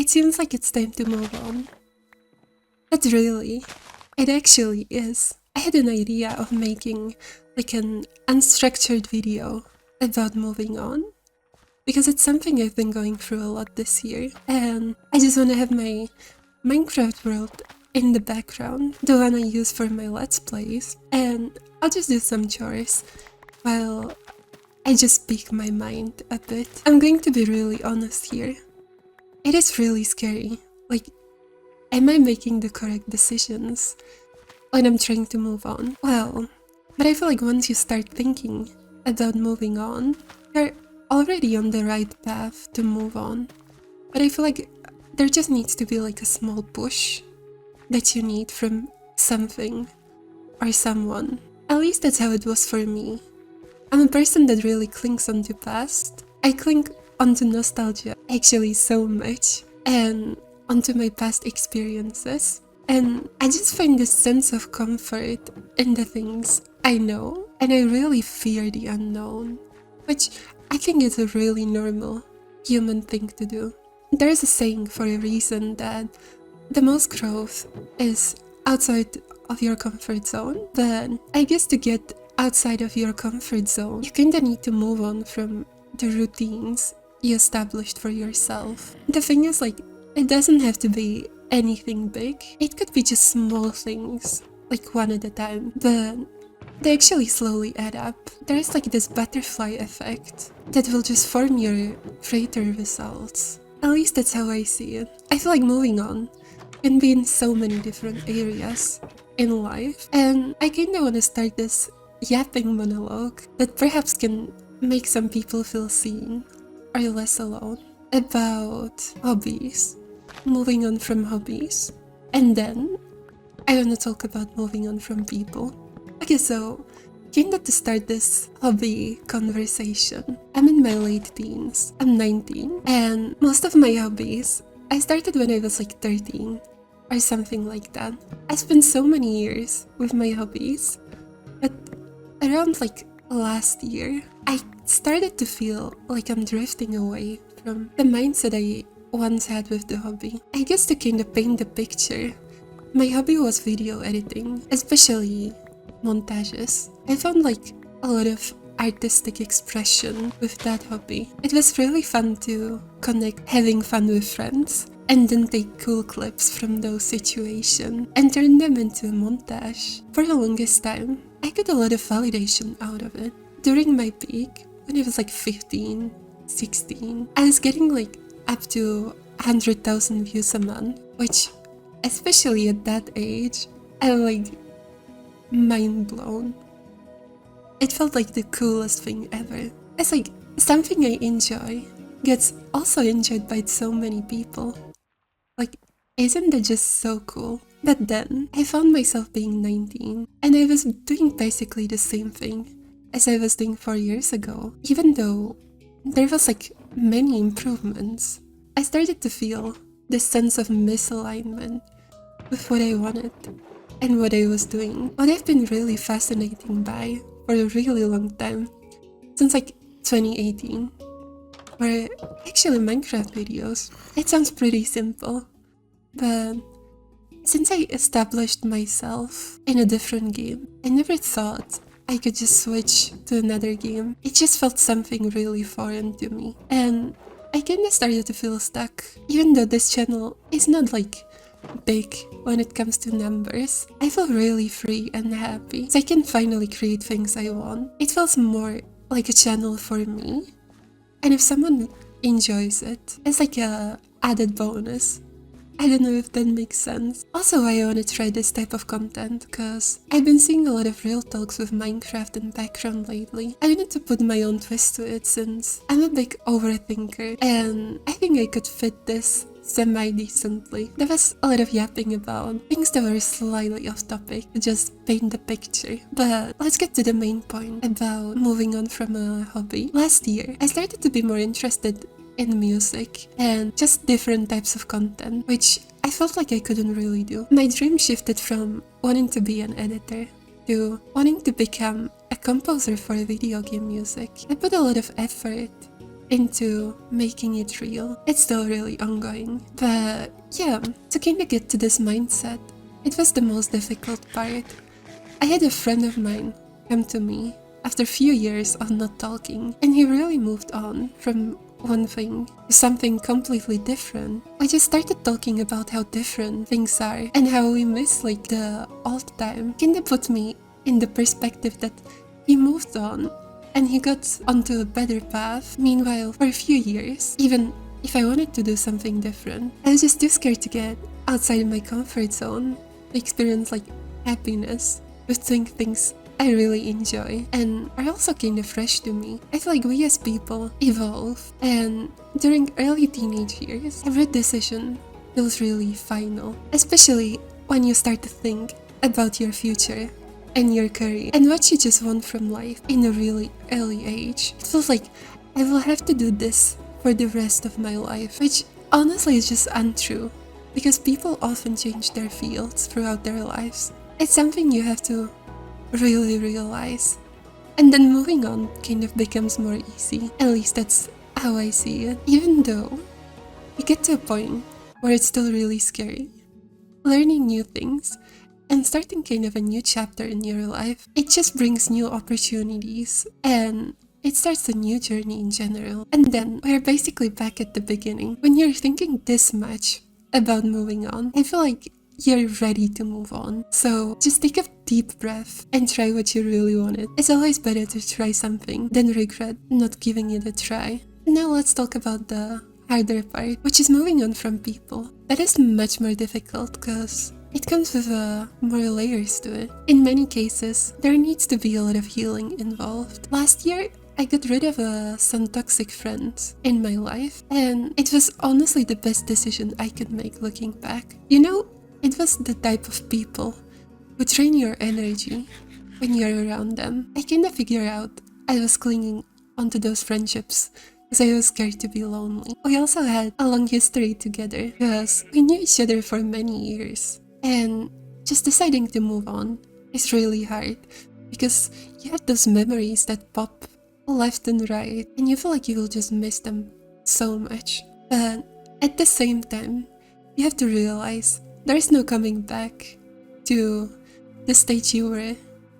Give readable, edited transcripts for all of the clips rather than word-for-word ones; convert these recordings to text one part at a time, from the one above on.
it seems like it's time to move on. But really, it actually is. I had an idea of making like an unstructured video about moving on, because it's something I've been going through a lot this year, and I just want to have my Minecraft world in the background, the one I use for my Let's Plays, and I'll just do some chores while I just speak my mind a bit. I'm going to be really honest here. It is really scary. Like, am I making the correct decisions when I'm trying to move on? Well, but I feel like once you start thinking about moving on, you're already on the right path to move on. But I feel like there just needs to be like a small push that you need from something or someone. At least that's how it was for me. I'm a person that really clings onto past. I cling onto nostalgia actually so much, and onto my past experiences. And I just find this sense of comfort in the things I know, and I really fear the unknown, which I think is a really normal human thing to do. There's a saying for a reason that the most growth is outside of your comfort zone, but I guess to get outside of your comfort zone, you kinda need to move on from the routines you established for yourself. The thing is, like, it doesn't have to be anything big. It could be just small things, like one at a time, but they actually slowly add up. There's like this butterfly effect that will just form your greater results. At least that's how I see it. I feel like moving on can be in so many different areas in life, and I kinda wanna start this yapping monologue that perhaps can make some people feel seen or less alone about hobbies, moving on from hobbies, and then I want to talk about moving on from people. Okay, so kinda to start this hobby conversation, I'm in my late teens. I'm 19, and most of my hobbies I started when I was like 13 or something like that. I spent so many years with my hobbies, but around like last year, I started to feel like I'm drifting away from the mindset I once had with the hobby. I guess to kind of paint the picture, my hobby was video editing, especially montages. I found like a lot of artistic expression with that hobby. It was really fun to connect having fun with friends and then take cool clips from those situations and turn them into a montage. For the longest time, I got a lot of validation out of it. During my peak, when I was like 15, 16, I was getting like up to 100,000 views a month, which, especially at that age, I was like mind blown. It felt like the coolest thing ever. It's like something I enjoy gets also enjoyed by so many people. Like, isn't that just so cool? But then I found myself being 19 and I was doing basically the same thing as I was doing 4 years ago. Even though there was like many improvements, I started to feel this sense of misalignment with what I wanted and what I was doing. What I've been really fascinating by for a really long time, since like 2018, were actually Minecraft videos. It sounds pretty simple, but since I established myself in a different game, I never thought I could just switch to another game. It just felt something really foreign to me, and I kinda started to feel stuck. Even though this channel is not like big when it comes to numbers, I feel really free and happy. So I can finally create things I want. It feels more like a channel for me, and if someone enjoys it, it's like a added bonus. I don't know if that makes sense. Also, I want to try this type of content because I've been seeing a lot of real talks with Minecraft in background lately. I wanted to put my own twist to it since I'm a big overthinker, and I think I could fit this semi-decently. There was a lot of yapping about things that were slightly off topic to just paint the picture. But let's get to the main point about moving on from a hobby. Last year, I started to be more interested in music and just different types of content, which I felt like I couldn't really do. My dream shifted from wanting to be an editor to wanting to become a composer for video game music. I put a lot of effort into making it real. It's still really ongoing. But yeah, to kind of get to this mindset, it was the most difficult part. I had a friend of mine come to me after a few years of not talking, and he really moved on from one thing to something completely different. I just started talking about how different things are and how we miss like the old time. Kinda put me in the perspective that he moved on and he got onto a better path. Meanwhile, for a few years, even if I wanted to do something different, I was just too scared to get outside my comfort zone to experience like happiness, to think things I really enjoy and are also kind of fresh to me. I feel like we as people evolve, and during early teenage years, every decision feels really final, especially when you start to think about your future and your career and what you just want from life in a really early age. It feels like I will have to do this for the rest of my life, which honestly is just untrue because people often change their fields throughout their lives. It's something you have to really realize. And then moving on kind of becomes more easy. At least that's how I see it. Even though you get to a point where it's still really scary. Learning new things and starting kind of a new chapter in your life, it just brings new opportunities and it starts a new journey in general. And then we're basically back at the beginning. When you're thinking this much about moving on, I feel like you're ready to move on. So just take a deep breath and try what you really wanted. It's always better to try something than regret not giving it a try. Now let's talk about the harder part, which is moving on from people. That is much more difficult because it comes with more layers to it. In many cases, there needs to be a lot of healing involved. Last year, I got rid of some toxic friends in my life, and it was honestly the best decision I could make looking back. You know, it was the type of people who drain your energy when you're around them. I kind of figured out I was clinging onto those friendships because I was scared to be lonely. We also had a long history together because we knew each other for many years. And just deciding to move on is really hard because you have those memories that pop left and right and you feel like you will just miss them so much. But at the same time, you have to realize there is no coming back to the state you were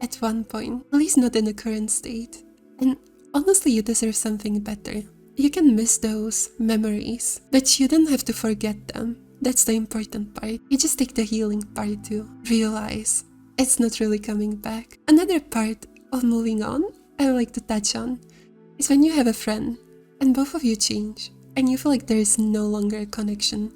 at one point, at least not in the current state. And honestly, you deserve something better. You can miss those memories, but you don't have to forget them. That's the important part. You just take the healing part to realize it's not really coming back. Another part of moving on I like to touch on is when you have a friend and both of you change and you feel like there is no longer a connection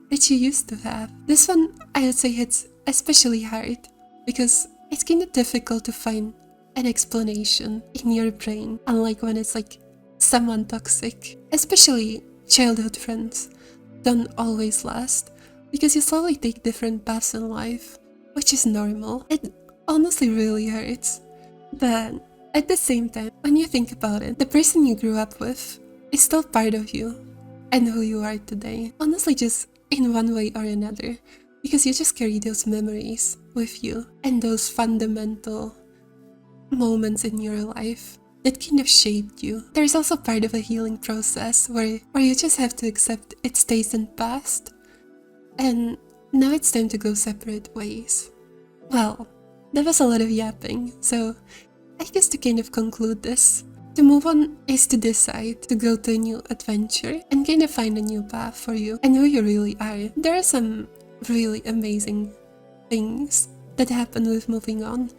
that you used to have. This one, I would say, hits especially hard because it's kind of difficult to find an explanation in your brain, unlike when it's like someone toxic. Especially childhood friends don't always last because you slowly take different paths in life, which is normal. It honestly really hurts. But at the same time, when you think about it, the person you grew up with is still part of you and who you are today. Honestly, just in one way or another, because you just carry those memories with you and those fundamental moments in your life that kind of shaped you. There's also part of a healing process where you just have to accept it stays in past and now it's time to go separate ways. Well, that was a lot of yapping, so I guess to kind of conclude this, to move on is to decide to go to a new adventure and kind of find a new path for you and who you really are. There are some really amazing things that happen with moving on,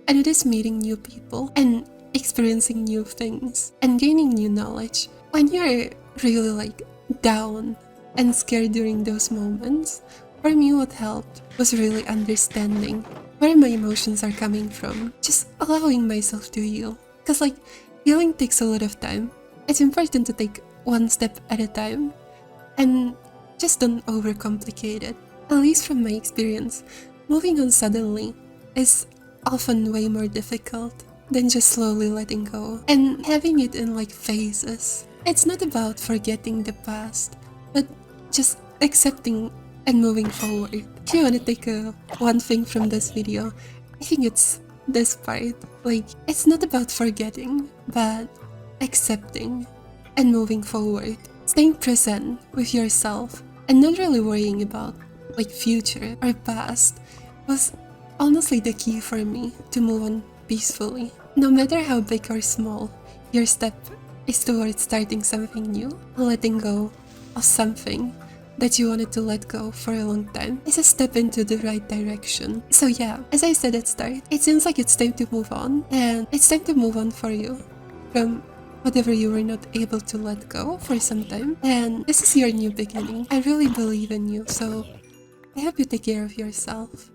and it is meeting new people and experiencing new things and gaining new knowledge. When you're really like down and scared during those moments, for me what helped was really understanding where my emotions are coming from, just allowing myself to heal. Because like healing takes a lot of time. It's important to take one step at a time and just don't overcomplicate it. At least from my experience, moving on suddenly is often way more difficult than just slowly letting go and having it in like phases. It's not about forgetting the past, but just accepting and moving forward. If you want to take one thing from this video, I think it's this part. Like, it's not about forgetting, but accepting and moving forward. Staying present with yourself and not really worrying about like future or past was honestly the key for me to move on peacefully. No matter how big or small, your step is towards starting something new, letting go of something that you wanted to let go for a long time is a step into the right direction. So yeah, as I said at start, it seems like it's time to move on, and it's time to move on for you from whatever you were not able to let go for some time. And this is your new beginning. I really believe in you, so I hope you take care of yourself.